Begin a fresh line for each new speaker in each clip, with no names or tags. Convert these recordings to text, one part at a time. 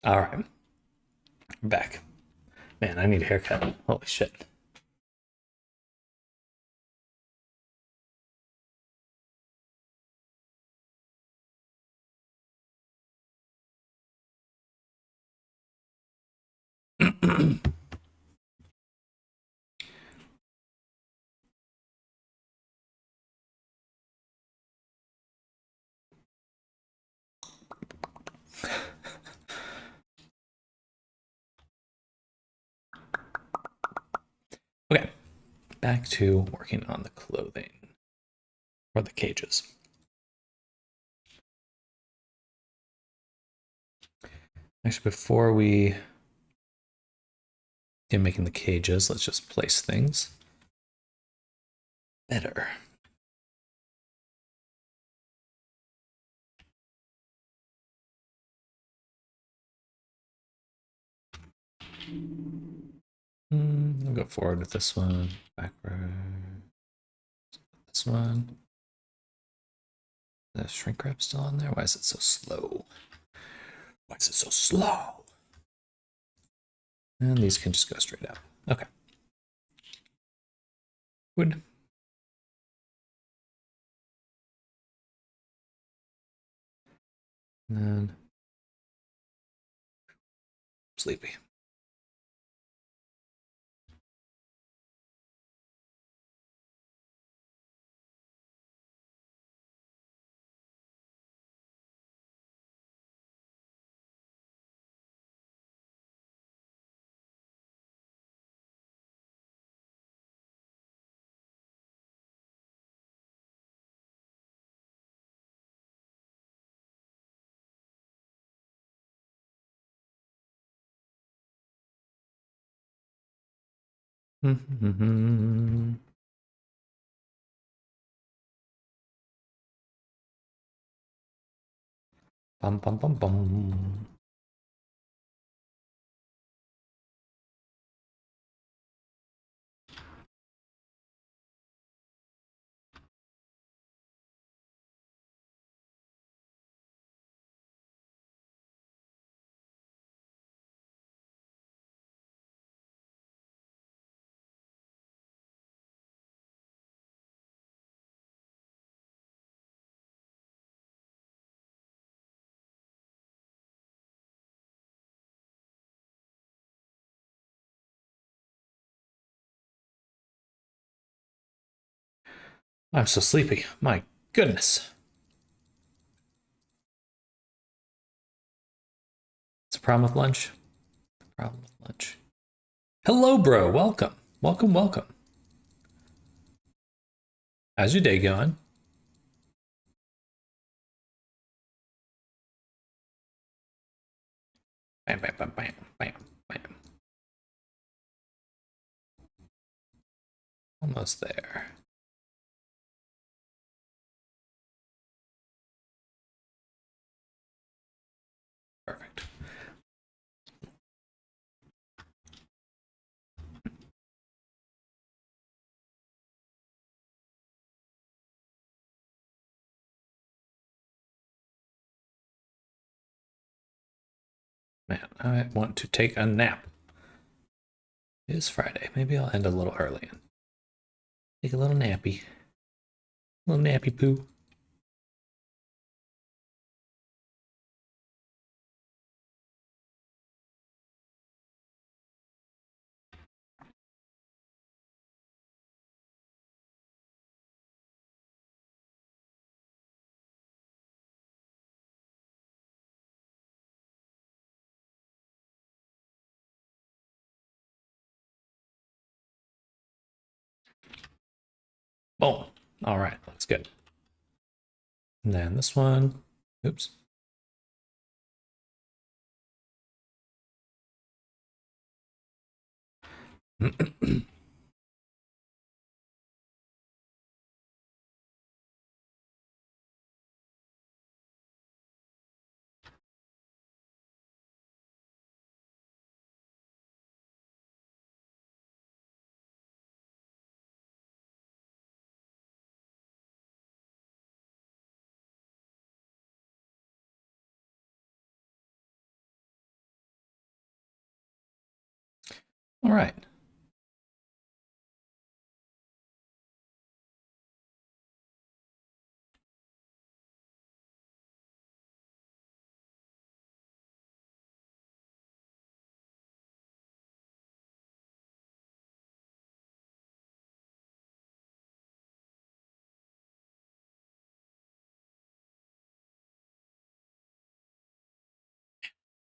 All right, we're back. Man, I need a haircut. Holy shit. Okay, back to working on the clothing or the cages. Actually, before we get making the cages, let's just place things better. I'll go forward with this one, backward. This one. The shrink wrap still on there? Why is it so slow? Why is it so slow? And these can just go straight up. Okay. Good. And then sleepy. Bum bum bum bum. I'm so sleepy. My goodness. It's a problem with lunch. Problem with lunch. Hello, bro. Welcome. Welcome, welcome. How's your day going? Bam, bam, bam, bam, bam, bam. Almost there. Perfect. Man, I want to take a nap. It is Friday. Maybe I'll end a little early and take a little nappy. Little nappy poo. Boom. All right, looks good. And then this one. Oops. All right.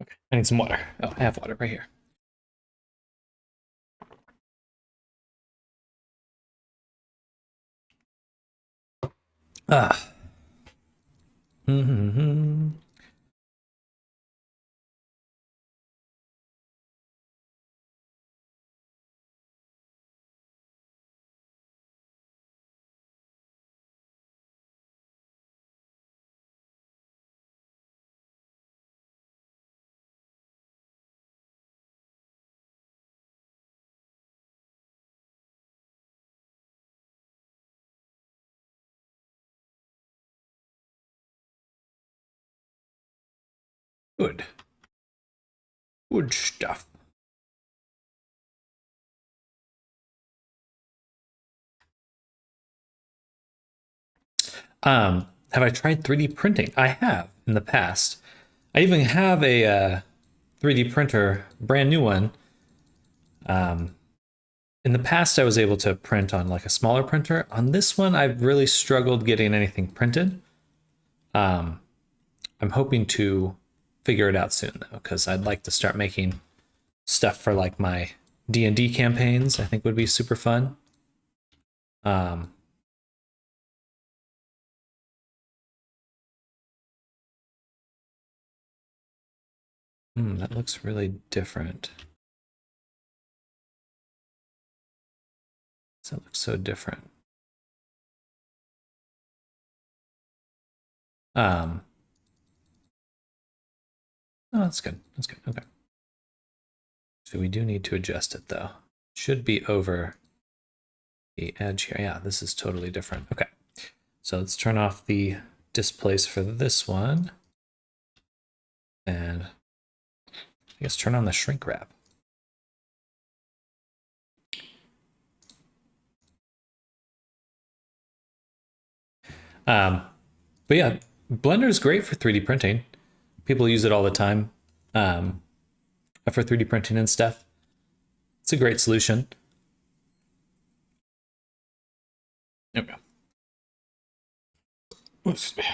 Okay. I need some water. Oh, I have water right here. Ah. Mm-hmm. Good. Good stuff. Have I tried 3D printing? I have in the past. I even have a 3D printer, brand new one. In the past, I was able to print on like a smaller printer. On this one, I've really struggled getting anything printed. I'm hoping to figure it out soon though, because I'd like to start making stuff for like my D&D campaigns. I think would be super fun. Um, that looks really different. That looks so different. Um, oh, that's good. That's good. Okay. So we do need to adjust it though. Should be over the edge here. Yeah, this is totally different. Okay. So let's turn off the displays for this one. And I guess turn on the shrink wrap. But yeah, Blender is great for 3D printing. People use it all the time for 3D printing and stuff. It's a great solution. Okay. Excuse me.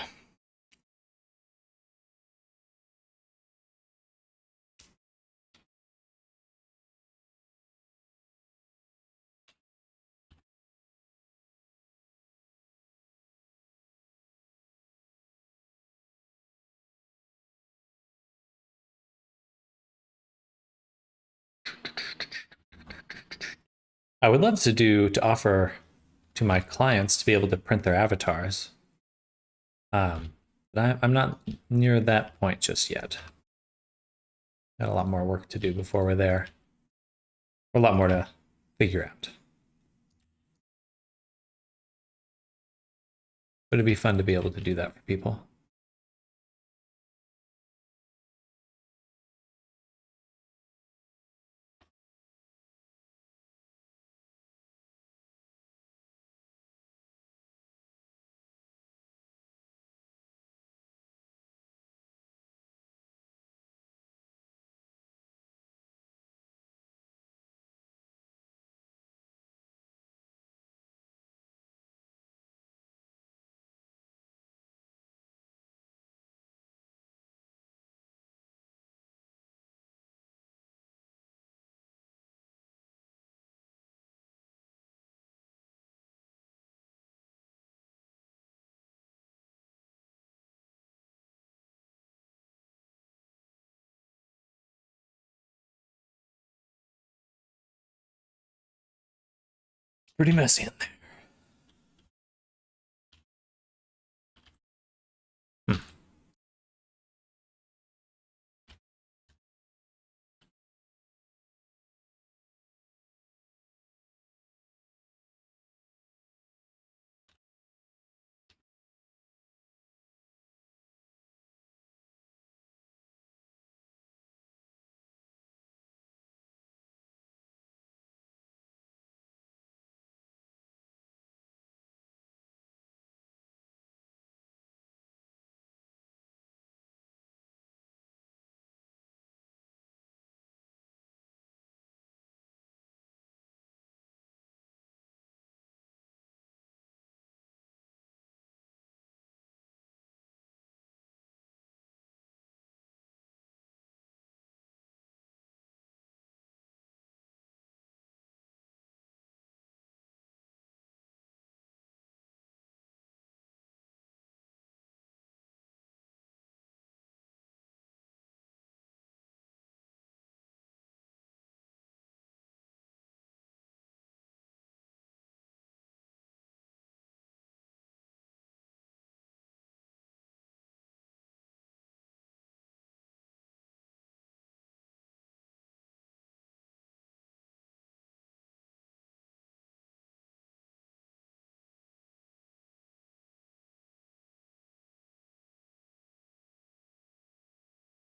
I would love to offer to my clients to be able to print their avatars. But I'm not near that point just yet. Got a lot more work to do before we're there. A lot more to figure out. But it'd be fun to be able to do that for people. Pretty messy in there.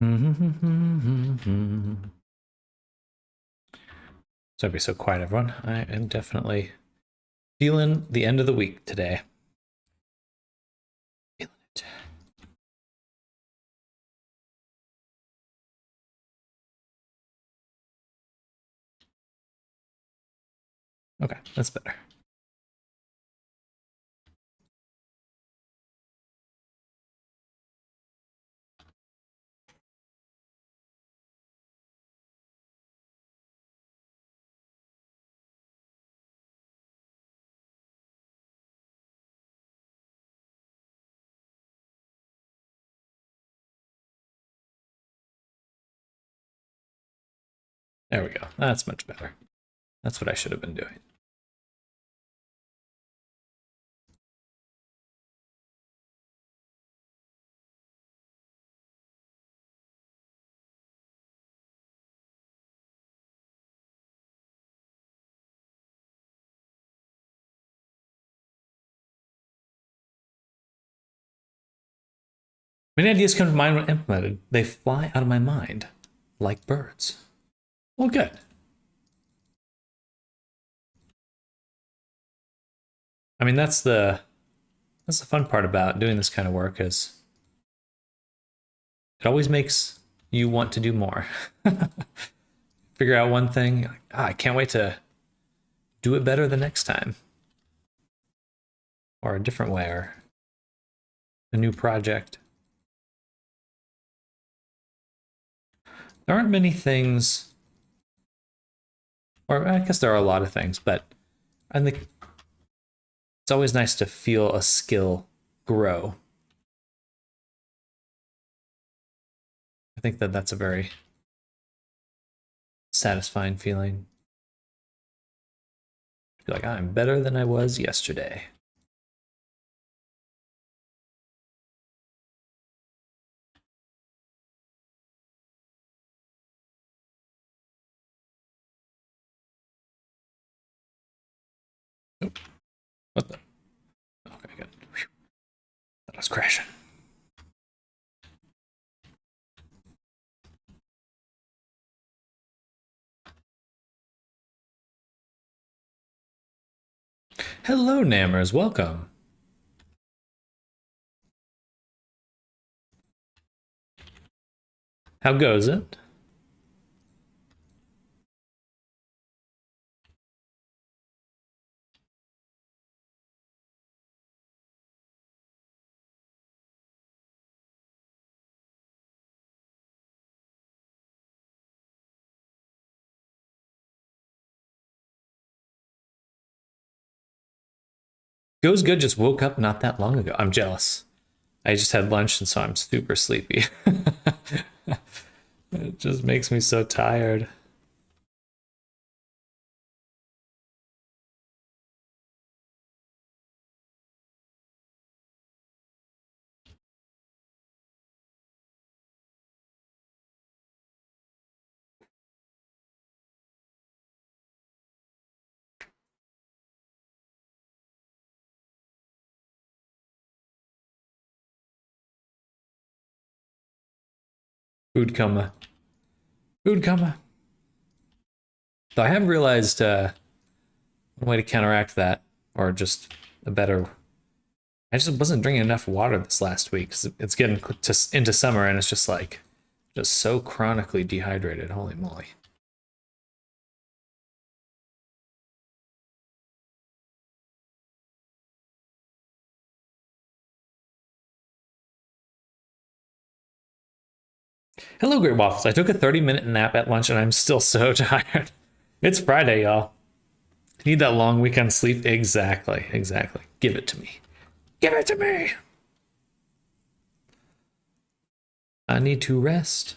So be so quiet, everyone. I am definitely feeling the end of the week today. Feeling it. Okay, that's better. There we go. That's much better. That's what I should have been doing. Many ideas come to mind when implemented. They fly out of my mind like birds. Well, good. I mean, that's the fun part about doing this kind of work is it always makes you want to do more. Figure out one thing, like, I can't wait to do it better the next time, or a different way, or a new project. There aren't many things, or I guess there are a lot of things, but I think it's always nice to feel a skill grow. I think that that's a very satisfying feeling. I feel like I'm better than I was yesterday. Oop, what the? Okay, good. Whew. That was crashing. Hello, Nammers. Welcome. How goes it? Goes good. Just woke up not that long ago. I'm jealous. I just had lunch and so I'm super sleepy. It just makes me so tired. Food coma. Food coma. Though I have realized one way to counteract that, or just a better. I just wasn't drinking enough water this last week because it's getting into summer and it's just like just so chronically dehydrated. Holy moly. Hello, Great Waffles. I took a 30-minute nap at lunch and I'm still so tired. It's Friday, y'all. Need that long weekend sleep? Exactly, exactly. Give it to me. Give it to me. I need to rest.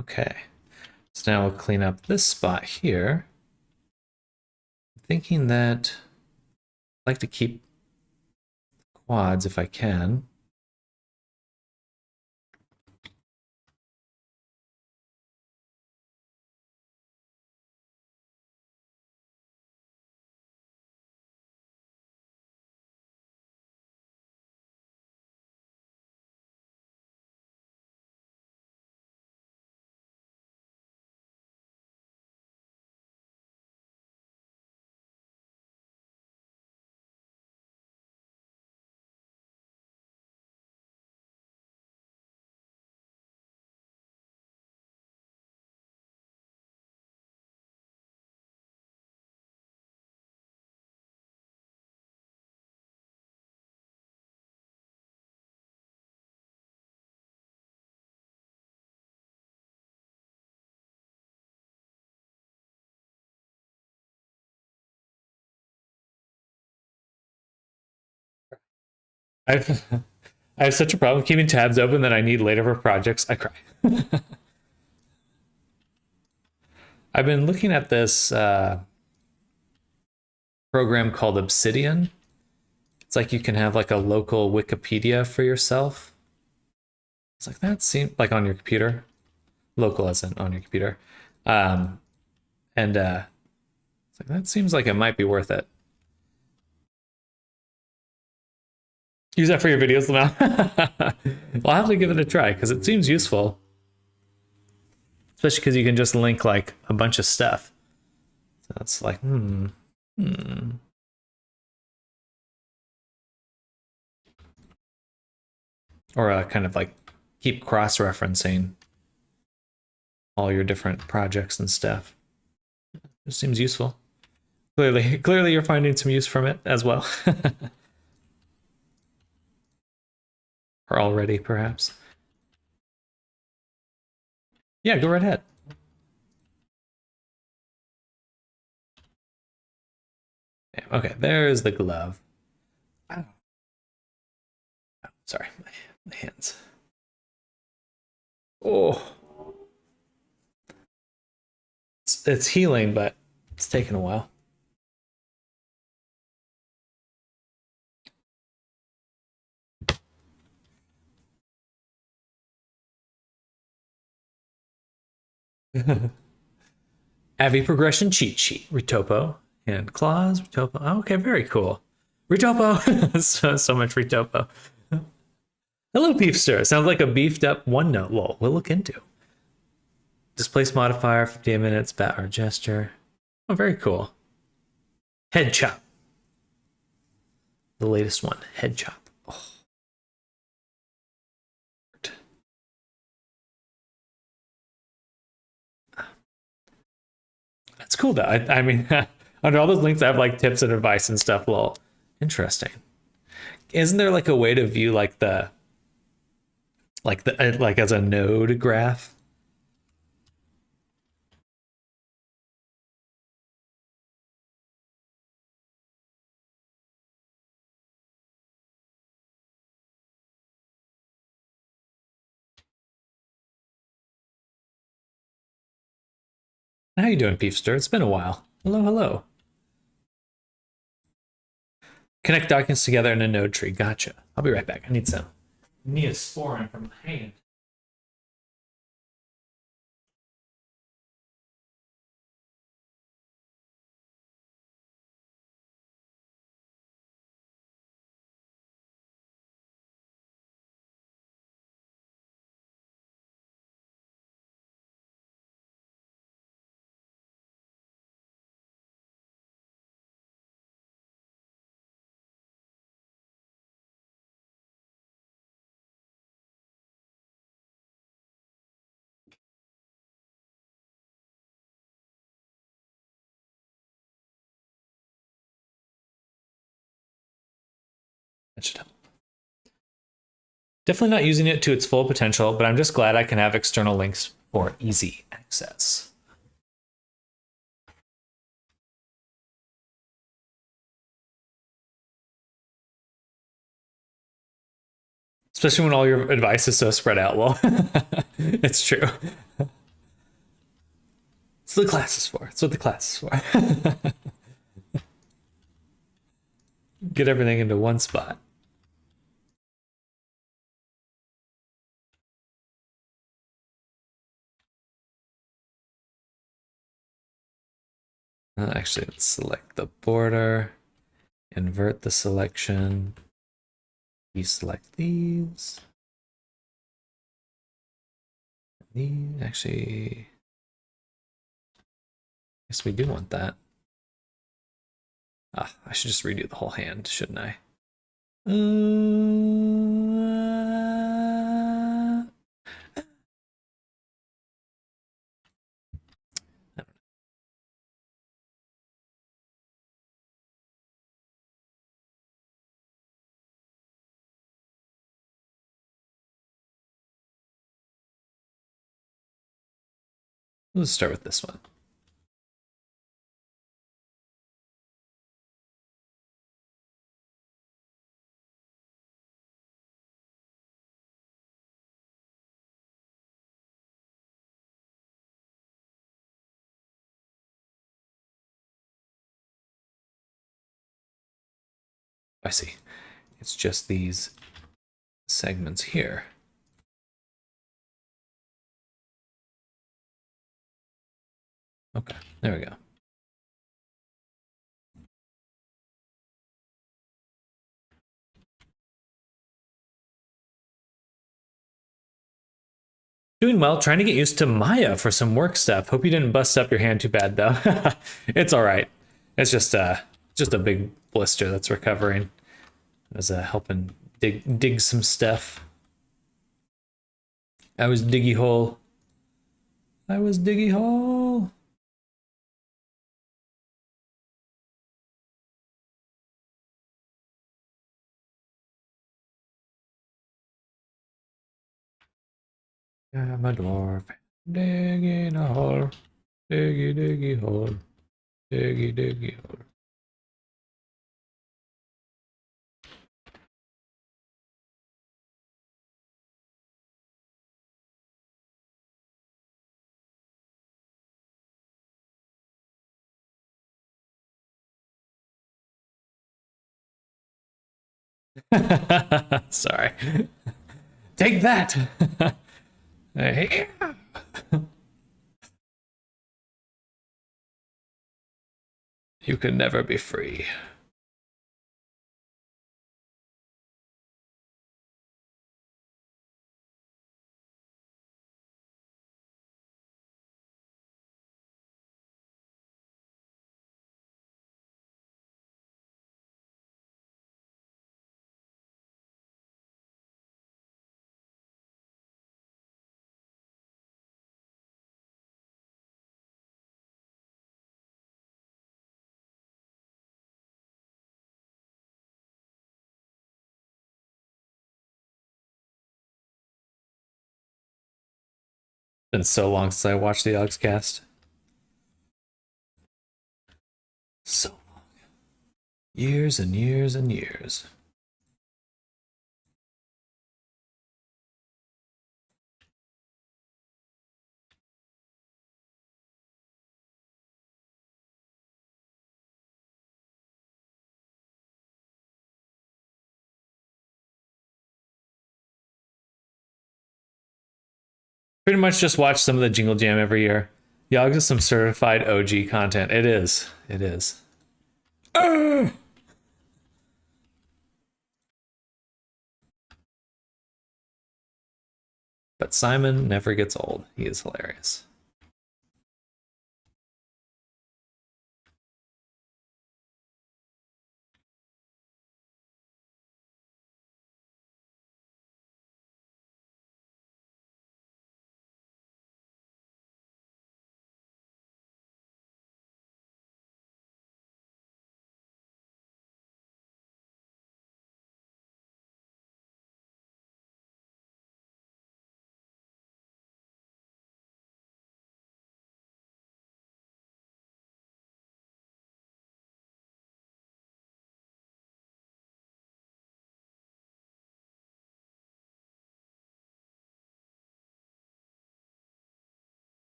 Okay. So now we'll clean up this spot here. I'm thinking that I'd like to keep quads if I can. I've I have such a problem keeping tabs open that I need later for projects. I cry. I've been looking at this program called Obsidian. It's like you can have like a local Wikipedia for yourself. It's like that seems like on your computer, local as in on your computer, and it's like that seems like it might be worth it. Use that for your videos now. I'll have to give it a try because it seems useful, especially because you can just link like a bunch of stuff. So it's like, or kind of like keep cross-referencing all your different projects and stuff. It seems useful. Clearly, you're finding some use from it as well, or already perhaps. Yeah, go right ahead. Okay, there's the glove. Oh, sorry, my hands. Oh, it's healing, but it's taking a while. Avi progression cheat sheet. Ritopo and claws. Ritopo. Oh, okay, very cool. Ritopo. so much Ritopo. Hello, Peepster. Sounds like a beefed up OneNote. Lol. We'll look into. Displace modifier, 58 minutes, bat or gesture. Oh, very cool. Head chop. The latest one. Head chop. Oh. That's cool though. I mean, under all those links, I have like tips and advice and stuff. Lol. Interesting. Isn't there like a way to view like the like as a node graph? How you doing, Peepster? It's been a while. Hello, hello. Connect documents together in a node tree. Gotcha. I'll be right back. I need some Neosporin from the hand. That should help. Definitely not using it to its full potential, but I'm just glad I can have external links for easy access. Especially when all your advice is so spread out. Well, it's true. It's what the class is for. It's what the class is for. Get everything into one spot. Actually, let's select the border, invert the selection, deselect these. These actually, I guess we do want that. Ah, I should just redo the whole hand, shouldn't I? Let's start with this one. I see. It's just these segments here. Okay, there we go. Doing well, trying to get used to Maya for some work stuff. Hope you didn't bust up your hand too bad though. It's all right. It's just a big blister that's recovering. I was helping dig some stuff. I was diggy hole. I was diggy hole. I'm a dwarf. Digging a hole. Diggy diggy hole. Diggy diggy hole. Sorry. Take that. Hey. You can never be free. Been so long since I watched the Yogscast. So long. Years and years and years. Pretty much just watch some of the Jingle Jam every year. Yogs is some certified OG content. It is. It is. But Simon never gets old. He is hilarious.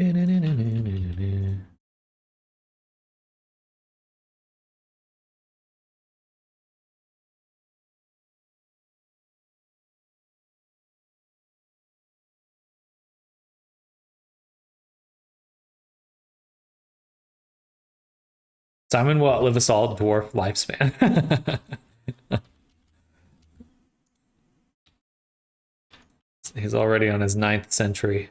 Simon will outlive us all, dwarf lifespan. He's already on his 9th century.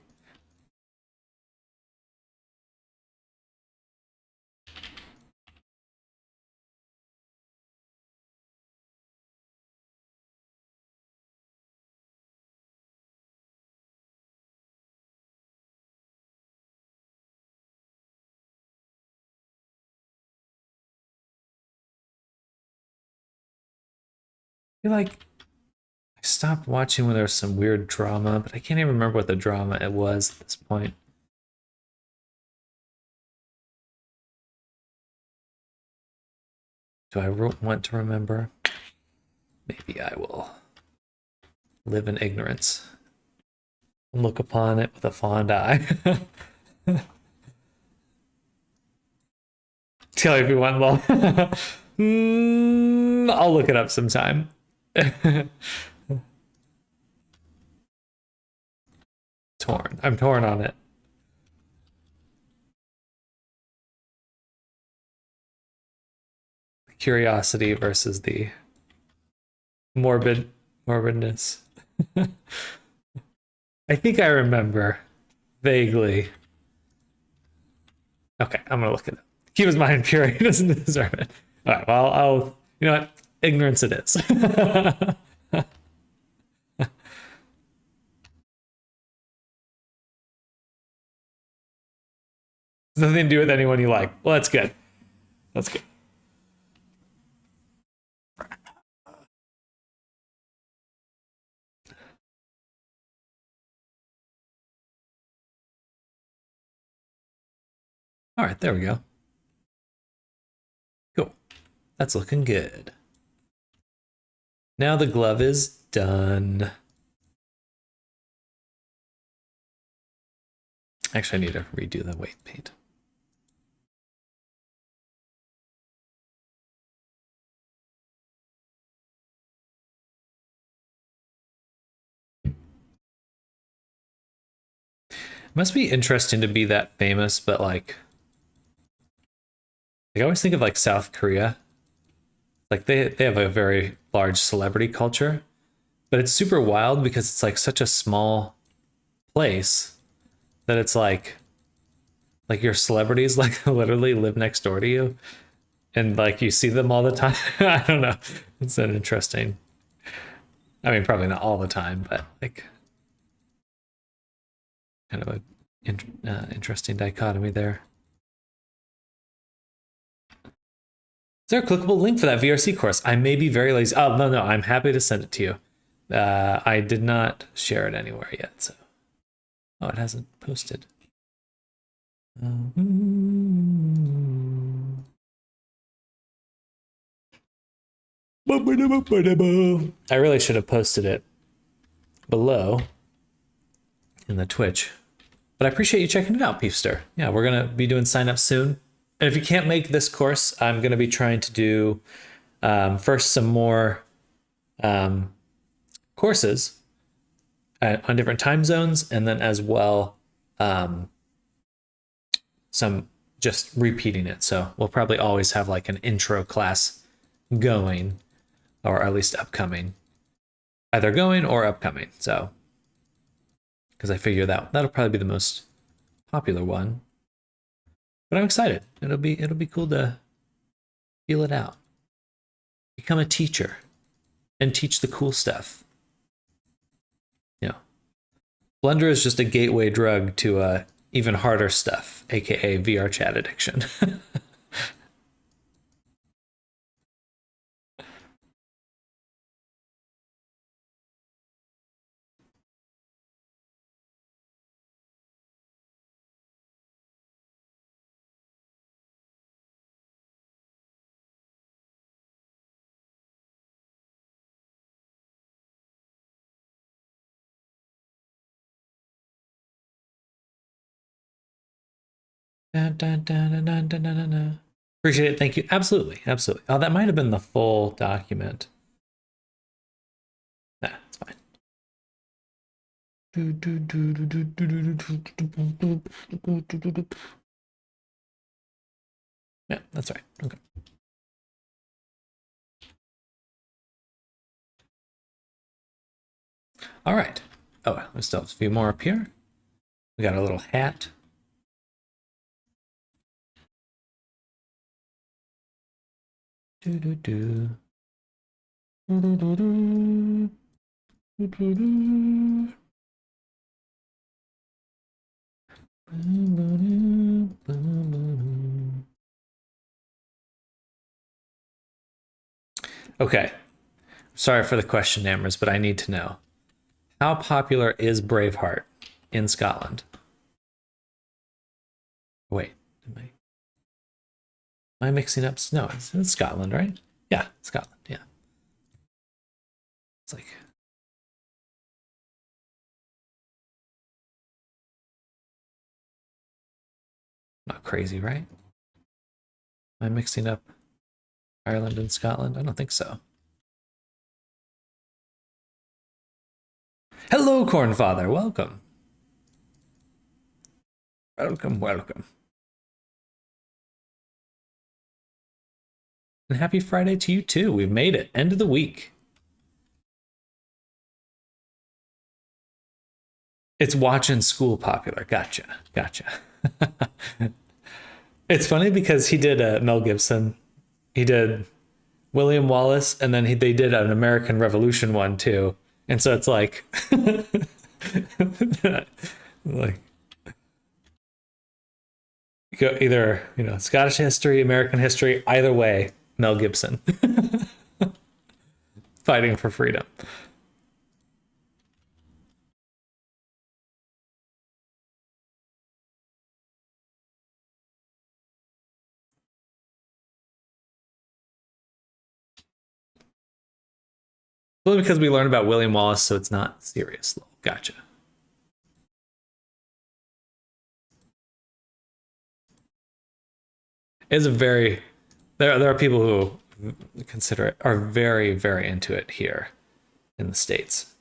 I feel like I stopped watching when there was some weird drama, but I can't even remember what the drama it was at this point. Do I want to remember? Maybe I will live in ignorance and look upon it with a fond eye. Tell everyone, well, I'll look it up sometime. Torn. I'm torn on it. Curiosity versus the morbidness. I think I remember vaguely. Okay, I'm gonna look it up. Keep his mind pure. He doesn't deserve it. All right. Well, I'll. You know what? Ignorance it is. Nothing to do with anyone you like. Well, that's good. That's good. All right, there we go. Cool. That's looking good. Now the glove is done. Actually, I need to redo the weight paint. It must be interesting to be that famous, but like I always think of like South Korea. Like they have a very large celebrity culture, but it's super wild because it's like such a small place that it's like your celebrities like literally live next door to you and like you see them all the time. I don't know. It's an interesting. I mean, probably not all the time, but like kind of a interesting dichotomy there. Is there a clickable link for that VRC course? I may be very lazy. Oh, no, I'm happy to send it to you. I did not share it anywhere yet, so. Oh, it hasn't posted. I really should have posted it below in the Twitch. But I appreciate you checking it out, Peefster. Yeah, we're going to be doing sign up soon. And if you can't make this course, I'm going to be trying to do first some more courses on different time zones, and then as well some just repeating it. So we'll probably always have like an intro class going, or at least upcoming, either going or upcoming. So because I figure that'll probably be the most popular one. But I'm excited. It'll be cool to feel it out. Become a teacher and teach the cool stuff. You know, Blender is just a gateway drug to even harder stuff, aka VR chat addiction. Dun, dun, dun, dun, dun, dun, dun, dun. Appreciate it. Thank you. Absolutely. Absolutely. Oh, that might have been the full document. Nah, it's fine. Yeah, that's right. Okay. All right. Oh, we still have a few more up here. We got a little hat. Do do do. Do do do do. Do do do. Okay. Sorry for the question, Amers, but I need to know. How popular is Braveheart in Scotland? Wait, am I mixing up? No, it's Scotland, right? Yeah, Scotland. Yeah. It's like not crazy, right? Am I mixing up Ireland and Scotland? I don't think so. Hello, Cornfather. Welcome. Welcome, welcome. And happy Friday to you too. We've made it. End of the week. It's watching school popular. Gotcha. Gotcha. It's funny because he did Mel Gibson. He did William Wallace, and then they did an American Revolution one too. And so it's like, like go either Scottish history, American history, either way, Mel Gibson fighting for freedom. Well, because we learned about William Wallace, so it's not serious. Gotcha. It's a very there are people who consider it are very very into it here in the States.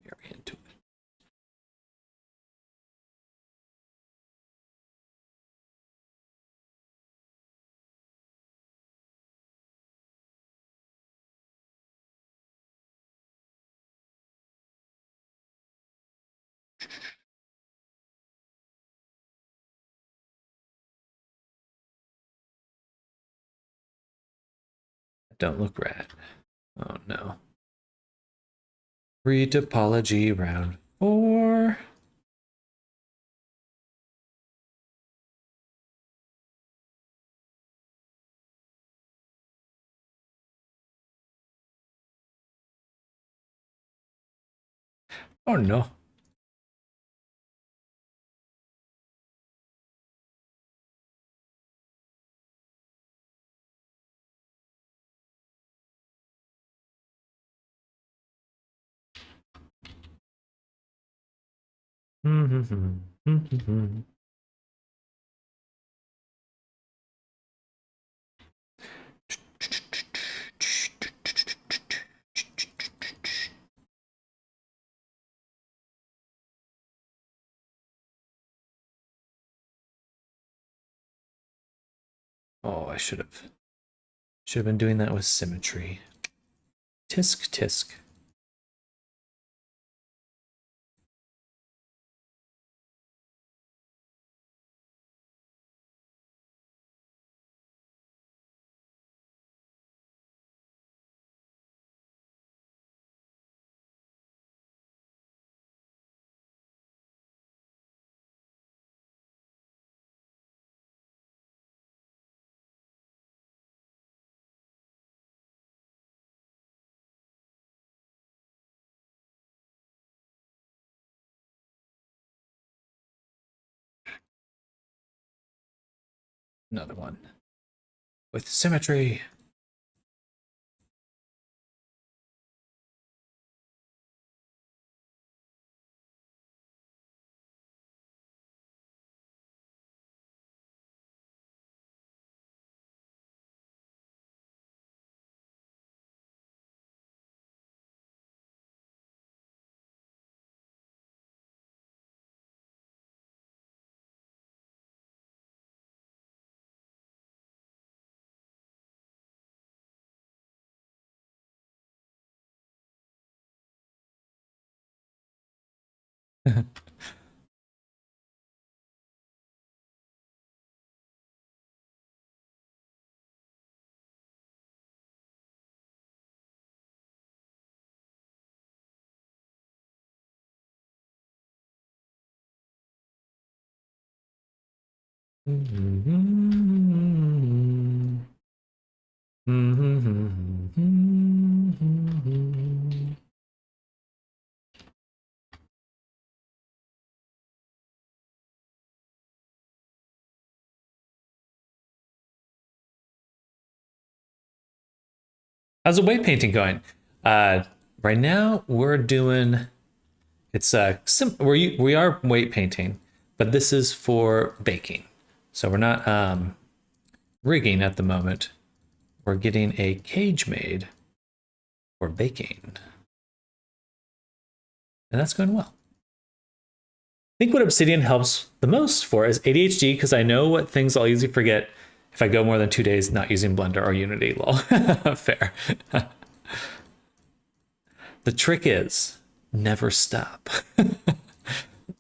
Very into it. Don't look red. Oh no. Retopology round 4. Oh no. Oh, I should have been doing that with symmetry. Tisk tisk. Another one with symmetry. How's the weight painting going? Right now we're doing it's we are weight painting, but this is for baking. So we're not rigging at the moment. We're getting a cage made for baking. And that's going well. I think what Obsidian helps the most for is ADHD, because I know what things I'll easily forget if I go more than 2 days not using Blender or Unity. Lol. Fair. The trick is never stop.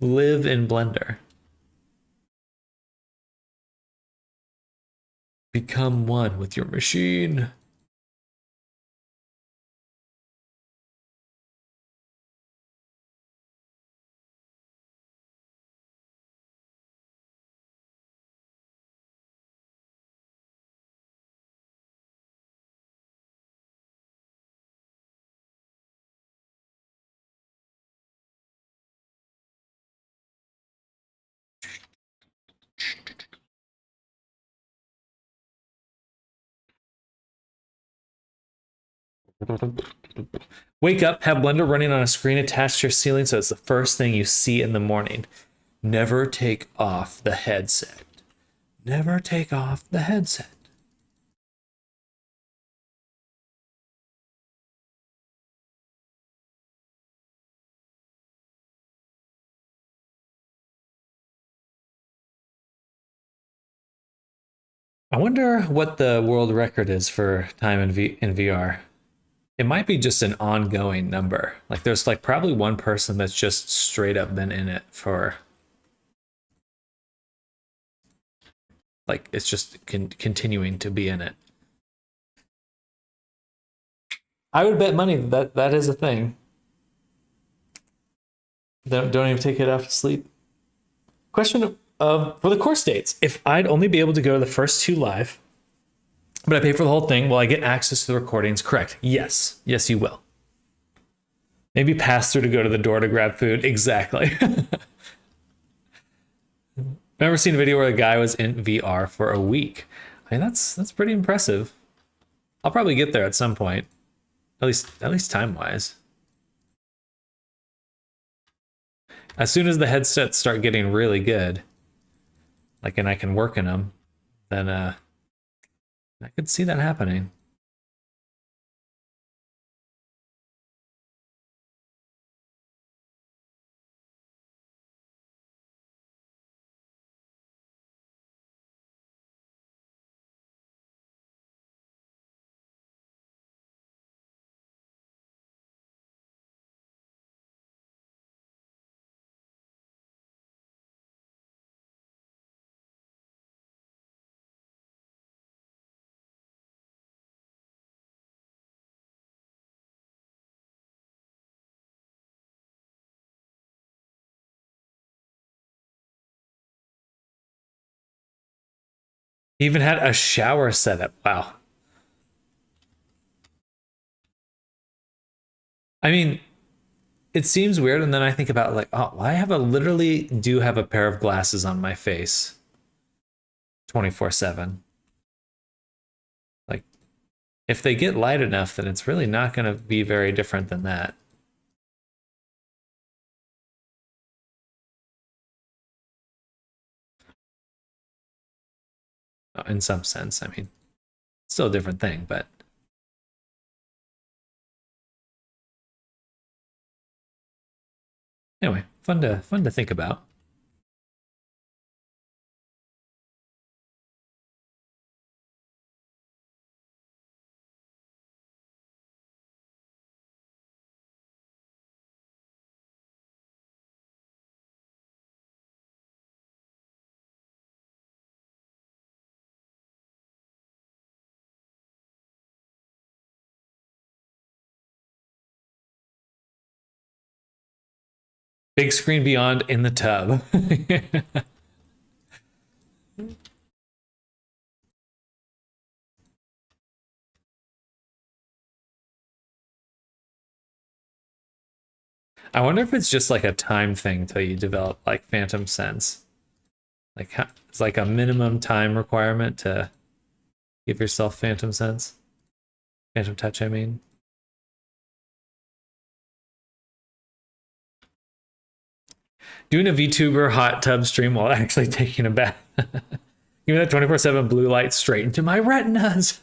Live in Blender. Become one with your machine. Wake up, have Blender running on a screen attached to your ceiling so it's the first thing you see in the morning. Never take off the headset. Never take off the headset. I wonder what the world record is for time in VR. It might be just an ongoing number. Like there's like probably one person that's just straight up been in it for like it's just continuing to be in it. I would bet money that that is a thing. Don't even take it off to sleep. Question of for the course dates. If I'd only be able to go to the first 2 live, but I pay for the whole thing, will I get access to the recordings? Correct. Yes. Yes, you will. Maybe pass through to go to the door to grab food. Exactly. Remember seeing a video where a guy was in VR for a week. I mean, that's pretty impressive. I'll probably get there at some point, at least time wise. As soon as the headsets start getting really good, like and I can work in them, then I could see that happening. He even had a shower setup. Wow. I mean, it seems weird, and then I think about like, oh, well, I have a literally do have a pair of glasses on my face 24/7. Like, if they get light enough, then it's really not going to be very different than that. In some sense, I mean, still a different thing, but anyway, fun to think about. Big screen beyond in the tub. I wonder if it's just like a time thing till you develop like Phantom Sense. Like it's like a minimum time requirement to give yourself Phantom Sense. Phantom Touch, I mean. Doing a VTuber hot tub stream while actually taking a bath. Give me that 24/7 blue light straight into my retinas.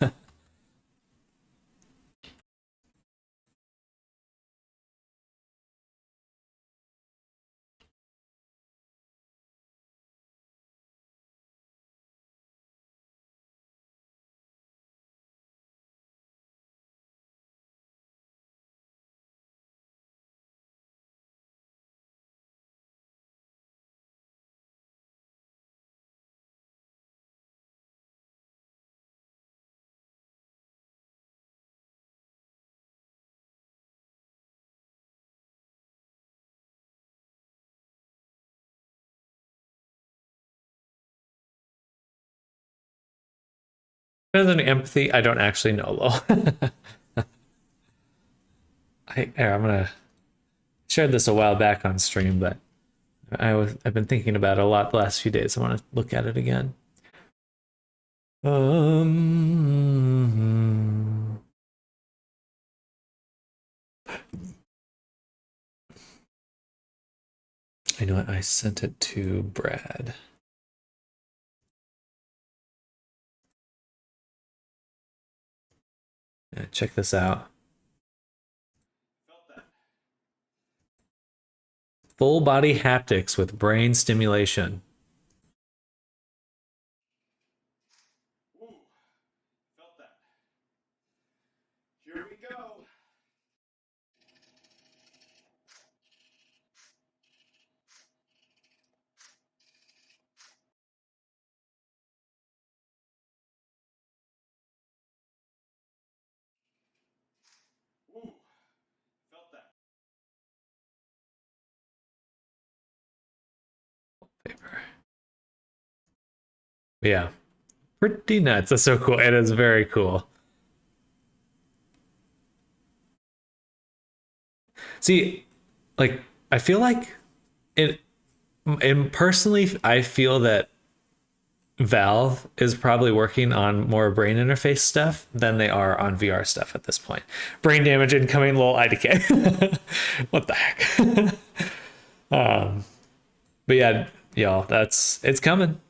Depends on empathy. I don't actually know, lol. I'm gonna shared this a while back on stream, but I've been thinking about it a lot the last few days. I want to look at it again. I know I sent it to Brad. Yeah, check this out. Full body haptics with brain stimulation.
Ooh, felt that. Here we go. Ooh, felt that.
Paper. Yeah, pretty nuts. That's so cool. It is very cool. See, like I feel like it. And personally, I feel that Valve is probably working on more brain interface stuff than they are on VR stuff at this point. Brain damage incoming, lol, IDK. What the heck? But yeah, y'all, it's coming.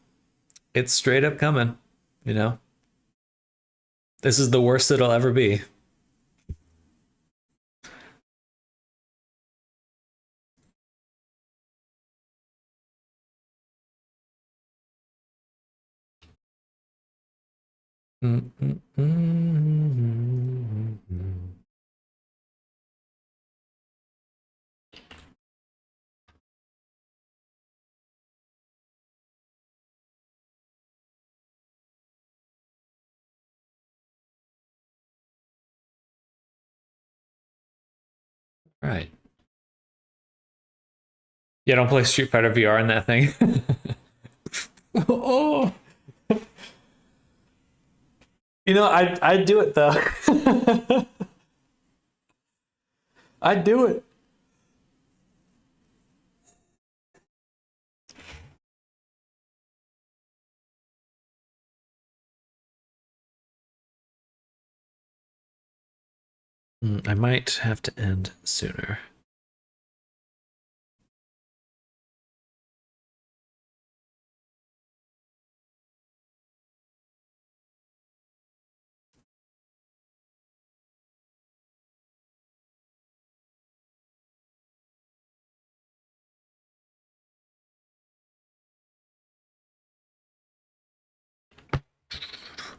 It's straight up coming, you know? This is the worst it'll ever be. Right. Yeah, don't play Street Fighter VR in that thing. Oh, you know, I'd do it though. I'd do it. I might have to end sooner.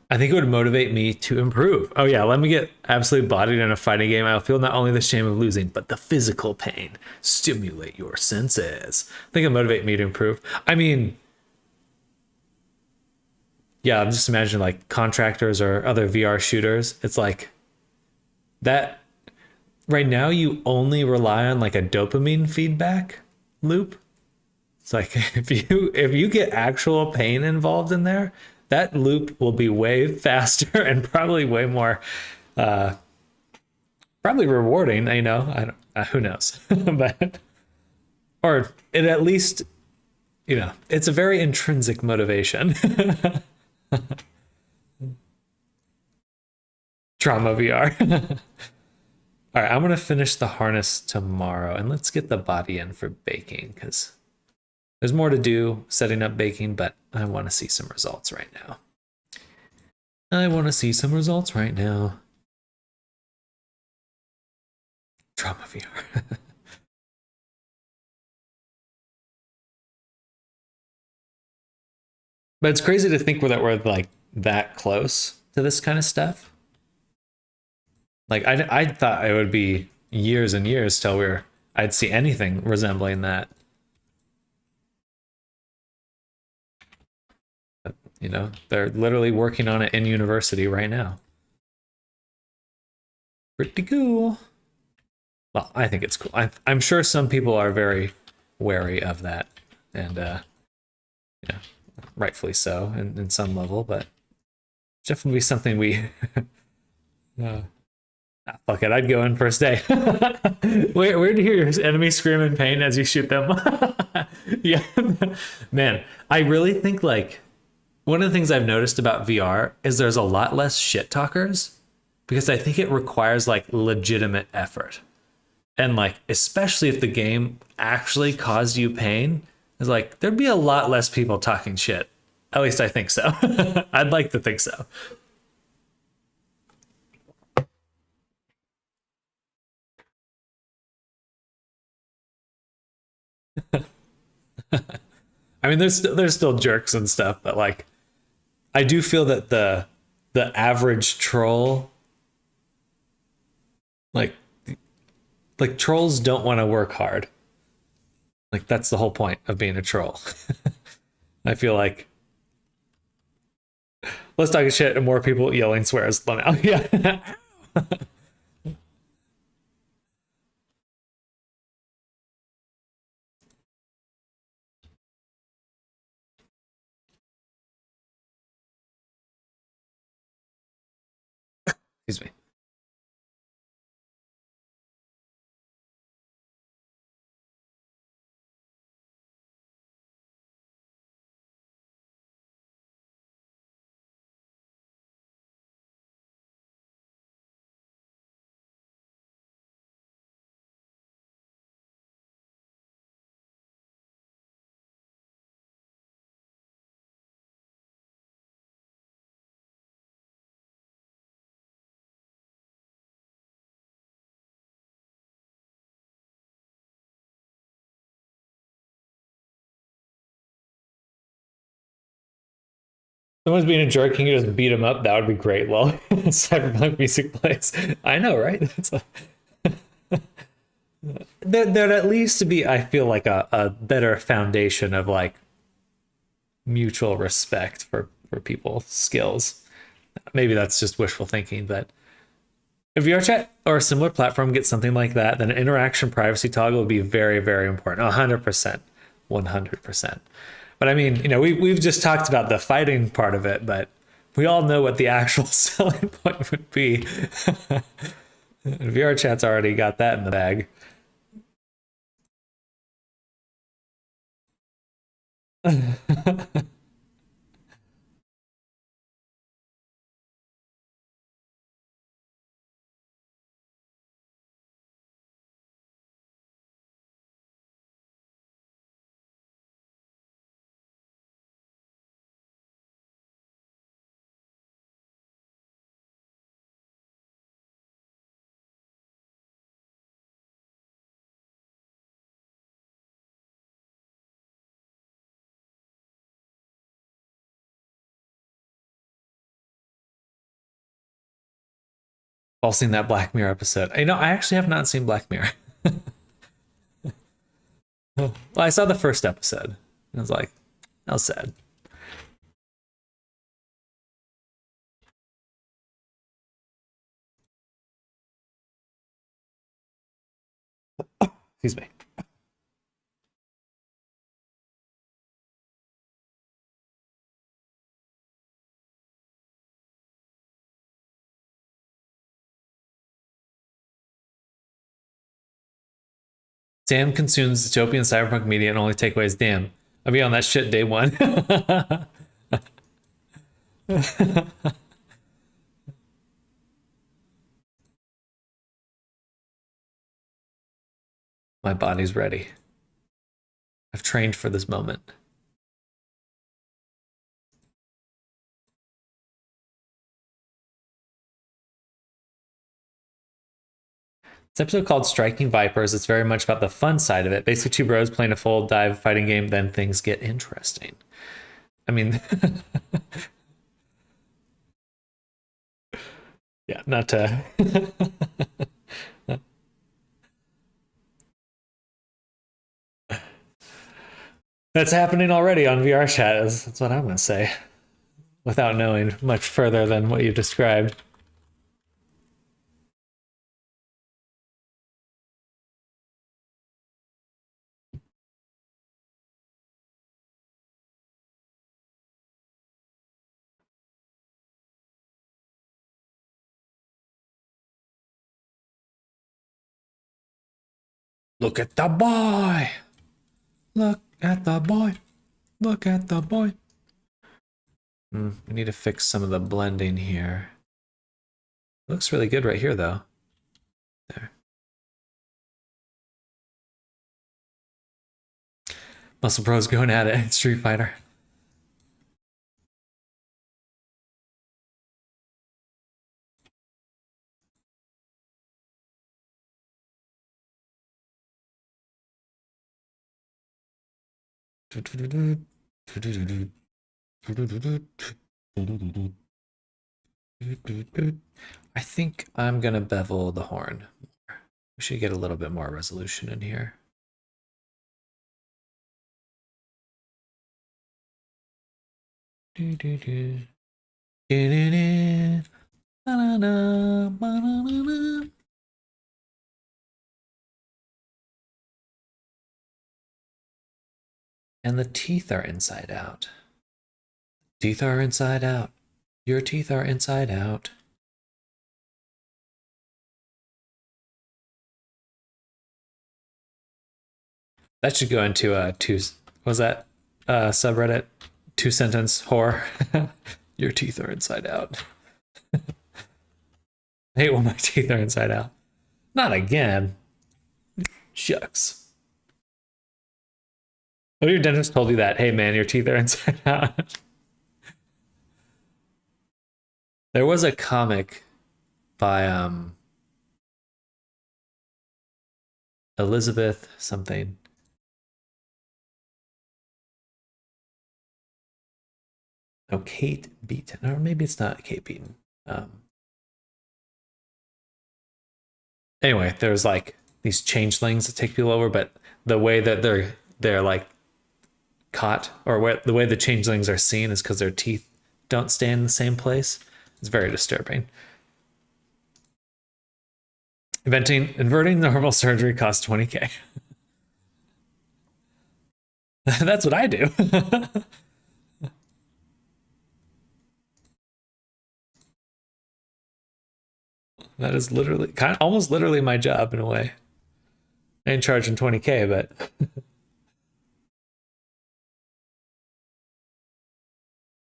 I think it would motivate me to improve. Oh yeah, let me get absolutely bodied in a fighting game. I'll feel not only the shame of losing, but the physical pain. Stimulate your senses. I think it'll motivate me to improve. I mean, yeah, I'm just imagining like contractors or other VR shooters. It's like that right now you only rely on like a dopamine feedback. loop. It's like if you get actual pain involved in there, that loop will be way faster and probably way more probably rewarding. I don't who knows. But or it at least, it's a very intrinsic motivation. Trauma VR. All right, I'm gonna finish the harness tomorrow, and let's get the body in for baking because there's more to do setting up baking, but I want to see some results right now. Trauma VR. But it's crazy to think that we're like that close to this kind of stuff. Like I thought it would be years and years till I'd see anything resembling that. They're literally working on it in university right now. Pretty cool. Well, I think it's cool. I'm sure some people are very wary of that, and rightfully so, in some level. But definitely something we. Fuck it, I'd go in first day. Weird to hear your enemies scream in pain as you shoot them. Yeah, man, I really think like one of the things I've noticed about VR is there's a lot less shit talkers because I think it requires like legitimate effort. And like, especially if the game actually caused you pain, it's like there'd be a lot less people talking shit. At least I think so. I'd like to think so. I mean, there's still jerks and stuff, but like, I do feel that the average troll, like trolls don't want to work hard. Like that's the whole point of being a troll. I feel like let's talk shit and more people yelling swears now. Yeah. Excuse me. Someone's being a jerk, can you just beat him up? That would be great. Well, cyberpunk music plays. I know, right? There'd at least be, I feel like a better foundation of like mutual respect for people's skills. Maybe that's just wishful thinking, but if VRChat or a similar platform gets something like that, then an interaction privacy toggle would be very, very important. 100%. 100%. But I mean, we've just talked about the fighting part of it, but we all know what the actual selling point would be. VRChat's already got that in the bag. All seen that Black Mirror episode. I actually have not seen Black Mirror. Well, I saw the first episode. And I was like, that was sad. Excuse me. Sam consumes dystopian cyberpunk media and only takeaways. Damn, I'll be on that shit day one. My body's ready. I've trained for this moment. It's an episode called Striking Vipers. It's very much about the fun side of it. Basically, two bros playing a full dive fighting game, then things get interesting. I mean, yeah, not to. That's happening already on VR chat. That's what I'm going to say, without knowing much further than what you've described. Look at the boy. Look at the boy. Look at the boy. We need to fix some of the blending here. Looks really good right here, though. There. Muscle Bros going at it. Street Fighter. I think I'm gonna bevel the horn. We should get a little bit more resolution in here. And the teeth are inside out. Teeth are inside out. Your teeth are inside out. That should go into a was that subreddit? 2-sentence horror. Your teeth are inside out. I hate when my teeth are inside out. Not again. Shucks. What if your dentist told you that? Hey man, your teeth are inside out. There was a comic by Elizabeth something. Oh, Kate Beaton. Or maybe it's not Kate Beaton. Anyway, there's like these changelings that take people over, but the way that they're like caught, or the way the changelings are seen, is because their teeth don't stay in the same place. It's very disturbing. Inverting normal surgery costs 20K. That's what I do. That is literally, almost literally my job in a way. I ain't charging 20K, but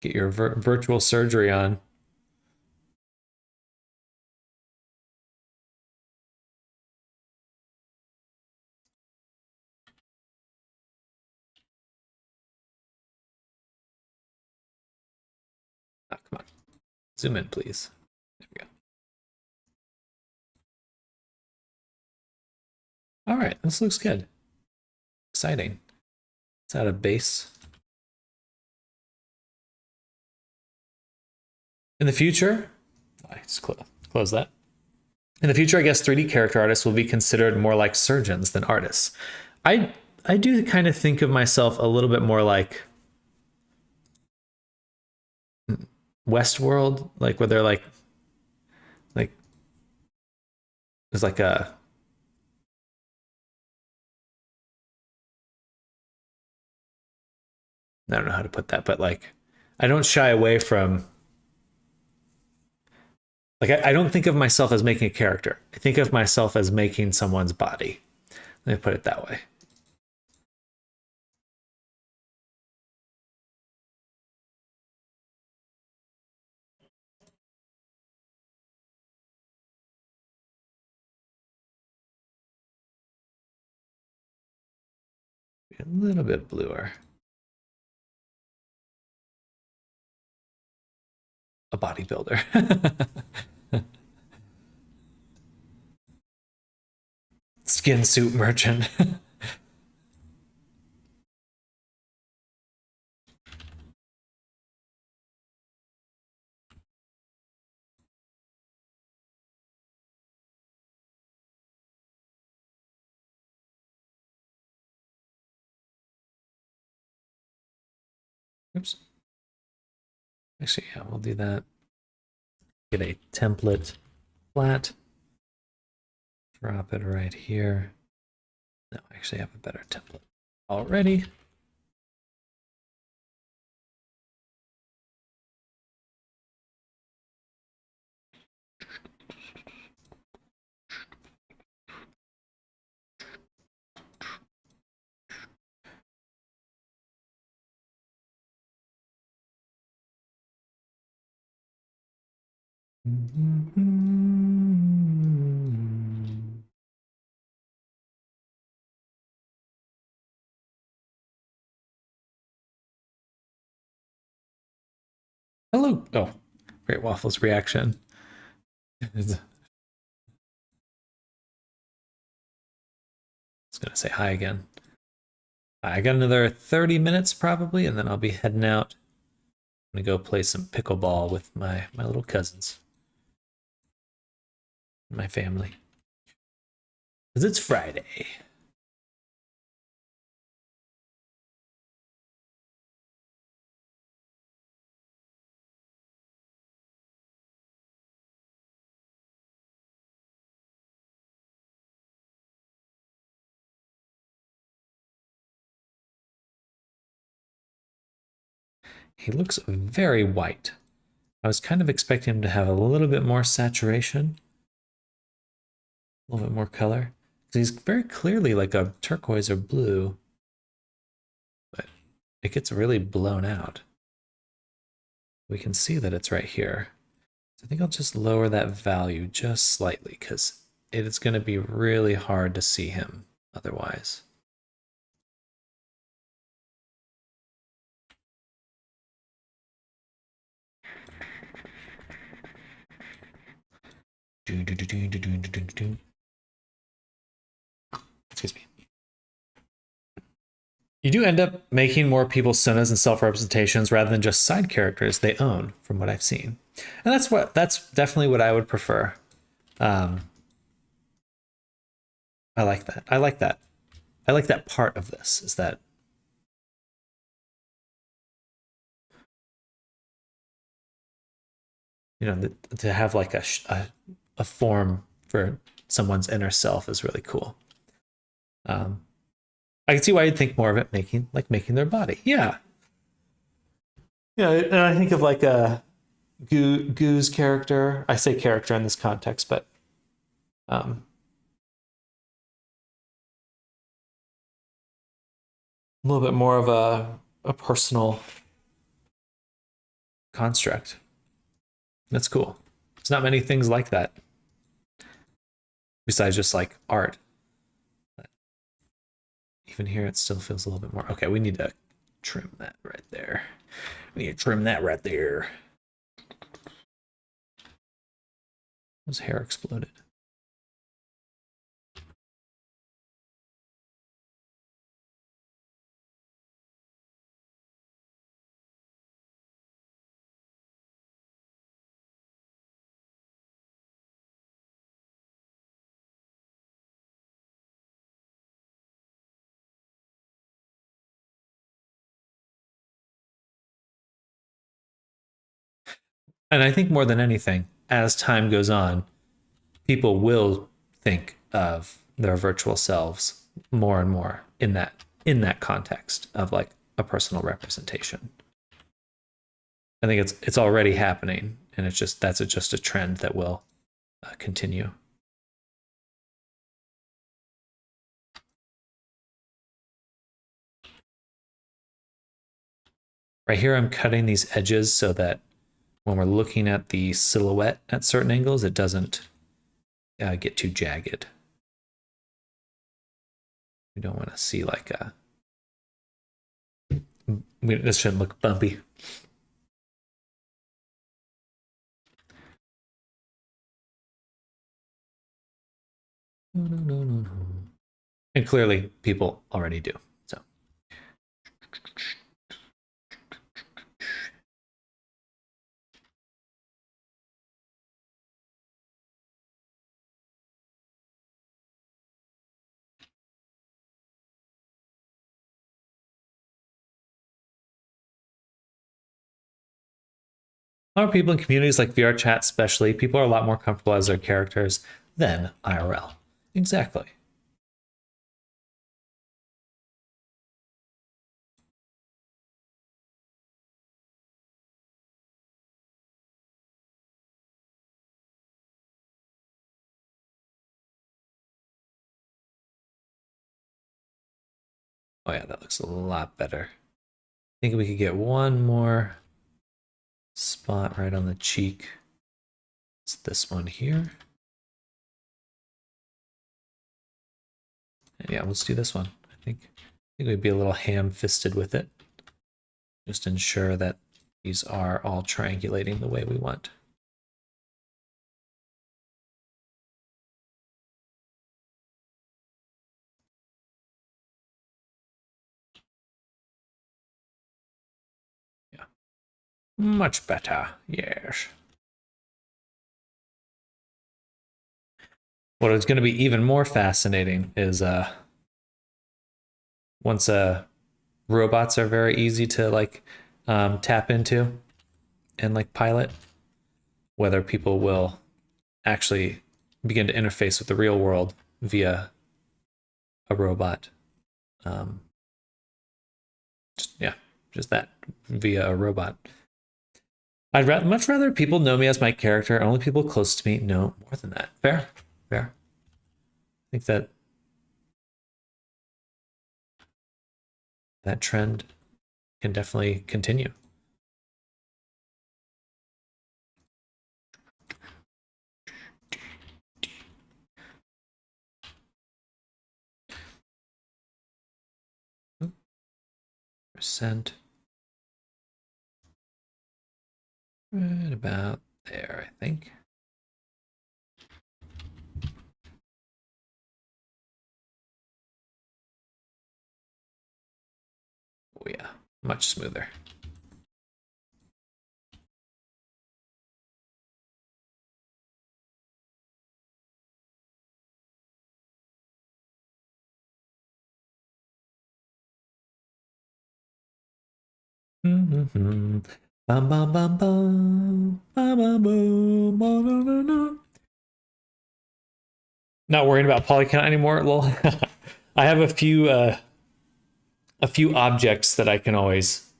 get your virtual surgery on. Oh, come on. Zoom in, please. There we go. All right, this looks good. Exciting. It's out of base. In the future, I just close that. In the future, I guess 3D character artists will be considered more like surgeons than artists. I do kind of think of myself a little bit more like Westworld, like where they're like there's like a I don't know how to put that, but like I don't shy away from like I don't think of myself as making a character. I think of myself as making someone's body. Let me put it that way. A little bit bluer. A bodybuilder. Skin suit merchant. Oops. Actually, yeah, we'll do that. Get a template flat. Drop it right here. No, I actually have a better template already. Hello. Oh, Great Waffles reaction. I was gonna say hi again. I got another 30 minutes probably, and then I'll be heading out. I'm gonna go play some pickleball with my little cousins, my family, because it's Friday. He looks very white. I was kind of expecting him to have a little bit more saturation, a little bit more color. He's very clearly like a turquoise or blue, but it gets really blown out. We can see that it's right here. So I think I'll just lower that value just slightly because it is going to be really hard to see him otherwise. Excuse me. You do end up making more people Sennas and self-representations rather than just side characters they own, from what I've seen. And that's definitely what I would prefer. I like that. I like that. I like that part of this, is that to have like a form for someone's inner self is really cool. I can see why you'd think more of it making their body. Yeah. Yeah, and I think of like a Goo's character. I say character in this context, but a little bit more of a personal construct. That's cool. There's not many things like that besides just like art. But even here, it still feels a little bit more. Okay, we need to trim that right there. We need to trim that right there. His hair exploded. And I think more than anything, as time goes on, people will think of their virtual selves more and more in that context of like a personal representation. I think it's already happening, and that's just a trend that will continue. Right here, I'm cutting these edges so that when we're looking at the silhouette at certain angles, it doesn't get too jagged. We don't want to see like a... This shouldn't look bumpy. No. And clearly people already do. So a lot of people in communities like VR chat especially, people are a lot more comfortable as their characters than IRL. Exactly. Oh yeah, that looks a lot better. I think we could get one more spot right on the cheek. It's this one here. And yeah, let's do this one. I think we'd be a little ham-fisted with it. Just ensure that these are all triangulating the way we want. Yeah. Much better, yes. What is going to be even more fascinating is once robots are very easy to like tap into and like pilot, whether people will actually begin to interface with the real world via a robot. Just that, via a robot. I'd much rather people know me as my character. Only people close to me know more than that. Fair. I think that trend can definitely continue. Percent. Right about there, I think. Oh yeah, much smoother. Bum, bum, bum, bum, bum, bum, bum, not worrying about polycount anymore. Lol. I have a few objects that I can always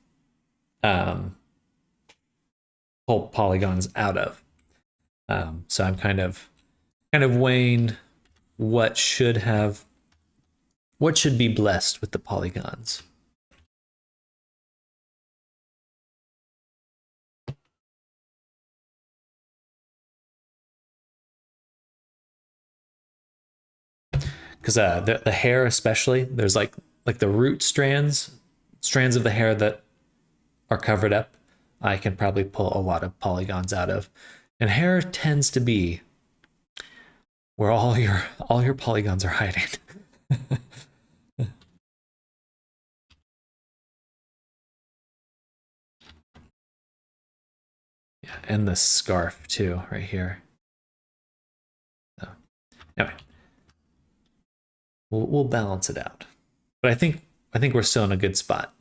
pull polygons out of. So I'm kind of weighing what should be blessed with the polygons. Because the hair especially, there's like the root strands of the hair that are covered up, I can probably pull a lot of polygons out of. And hair tends to be where all your polygons are hiding. Yeah, and the scarf too, right here. So, anyway, we'll balance it out. But I think we're still in a good spot.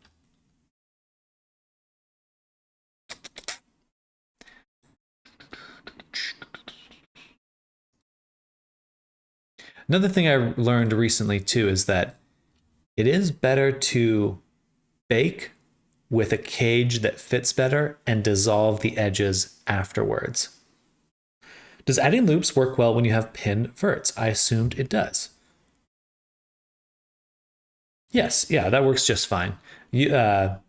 Another thing I learned recently too is that it is better to bake with a cage that fits better and dissolve the edges afterwards. Does adding loops work well when you have pinned verts? I assumed it does. Yes, yeah, that works just fine. The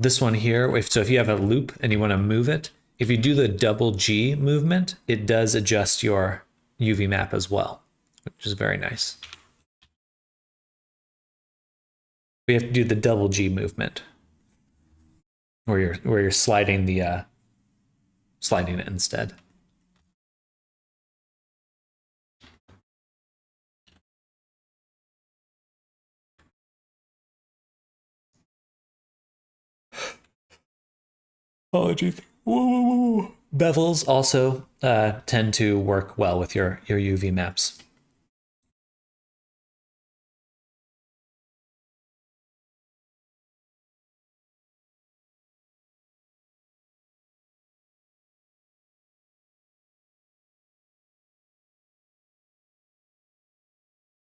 this one here, if you have a loop and you want to move it, if you do the double G movement, it does adjust your UV map as well, which is very nice. We have to do the double G movement, where you're sliding the sliding it instead. Oh, geez. Whoa. Bevels also tend to work well with your UV maps.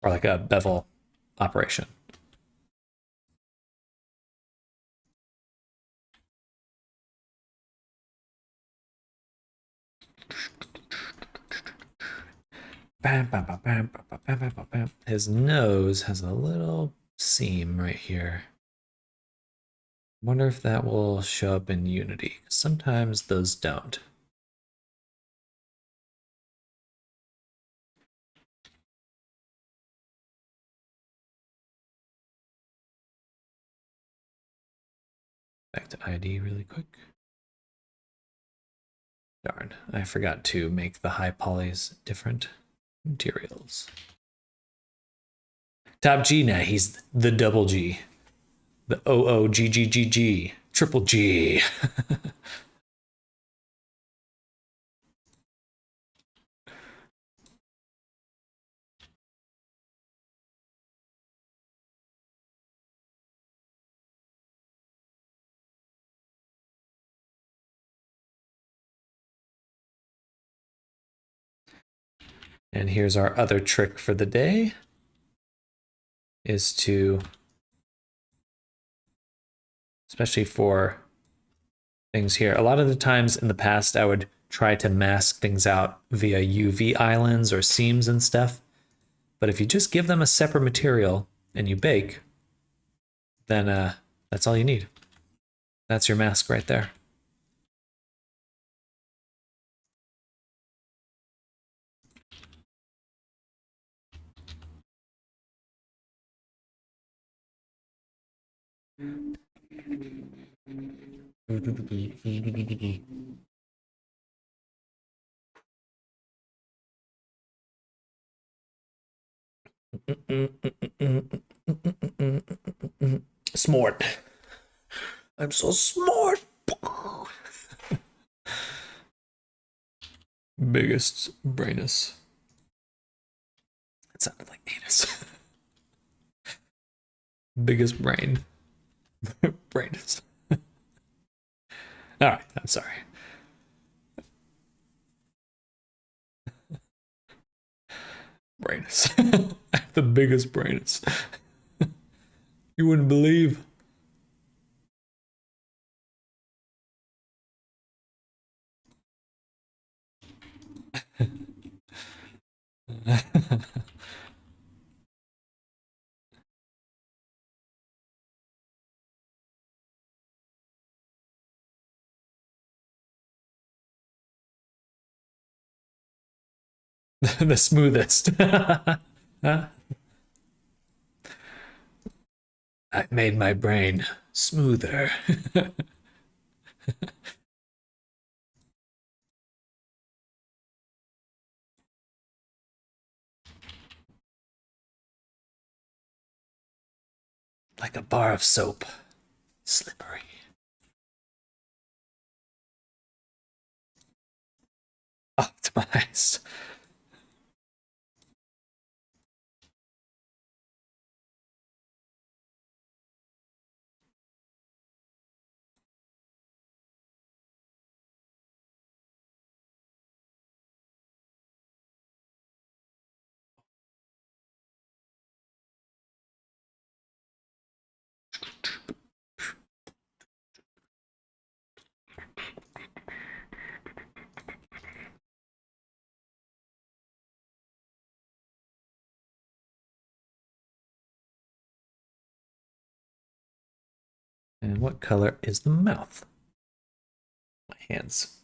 Or like a bevel operation. His nose has a little seam right here. Wonder if that will show up in Unity. Sometimes those don't. Back to ID really quick. Darn, I forgot to make the high polys different materials. Top G now, he's the double G. The OOGGGG, triple G. And here's our other trick for the day, is to, especially for things here, a lot of the times in the past I would try to mask things out via UV islands or seams and stuff. But if you just give them a separate material and you bake, then that's all you need. That's your mask right there. Smart. I'm so smart. Biggest brainus. That sounded like anus. Biggest brain. Brainus. All right, I'm sorry. Brainus. I have the biggest brainus. You wouldn't believe. The smoothest. I made my brain smoother. Like a bar of soap. Slippery. Optimized. And what color is the mouth? My hands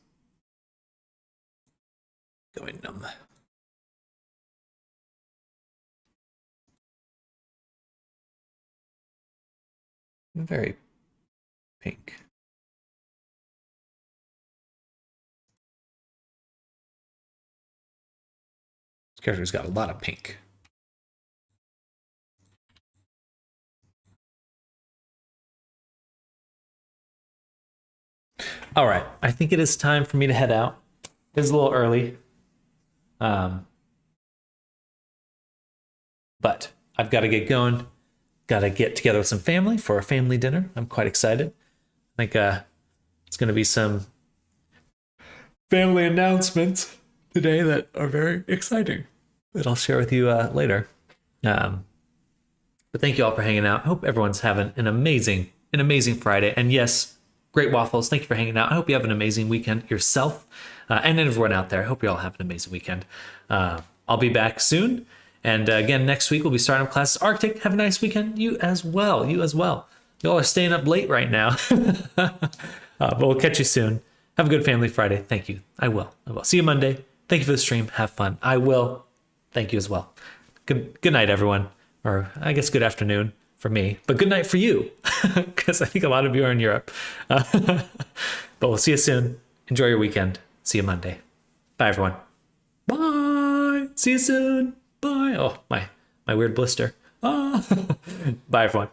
going numb. Very pink. This character's got a lot of pink. All right, I think it is time for me to head out. It's a little early. But I've got to get going. Got to get together with some family for a family dinner. I'm quite excited. I think it's going to be some family announcements today that are very exciting that I'll share with you later. But thank you all for hanging out. I hope everyone's having an amazing Friday. And yes, Great Waffles, thank you for hanging out. I hope you have an amazing weekend yourself and everyone out there. I hope you all have an amazing weekend. I'll be back soon. And again, next week we'll be starting up classes. Arctic, have a nice weekend. You as well. You all are staying up late right now. But we'll catch you soon. Have a good Family Friday. Thank you. I will. See you Monday. Thank you for the stream. Have fun. I will. Thank you as well. Good night, everyone. Or I guess good afternoon for me. But good night for you. Because I think a lot of you are in Europe. But we'll see you soon. Enjoy your weekend. See you Monday. Bye, everyone. Bye. See you soon. Bye. Oh, my weird blister. Bye, everyone.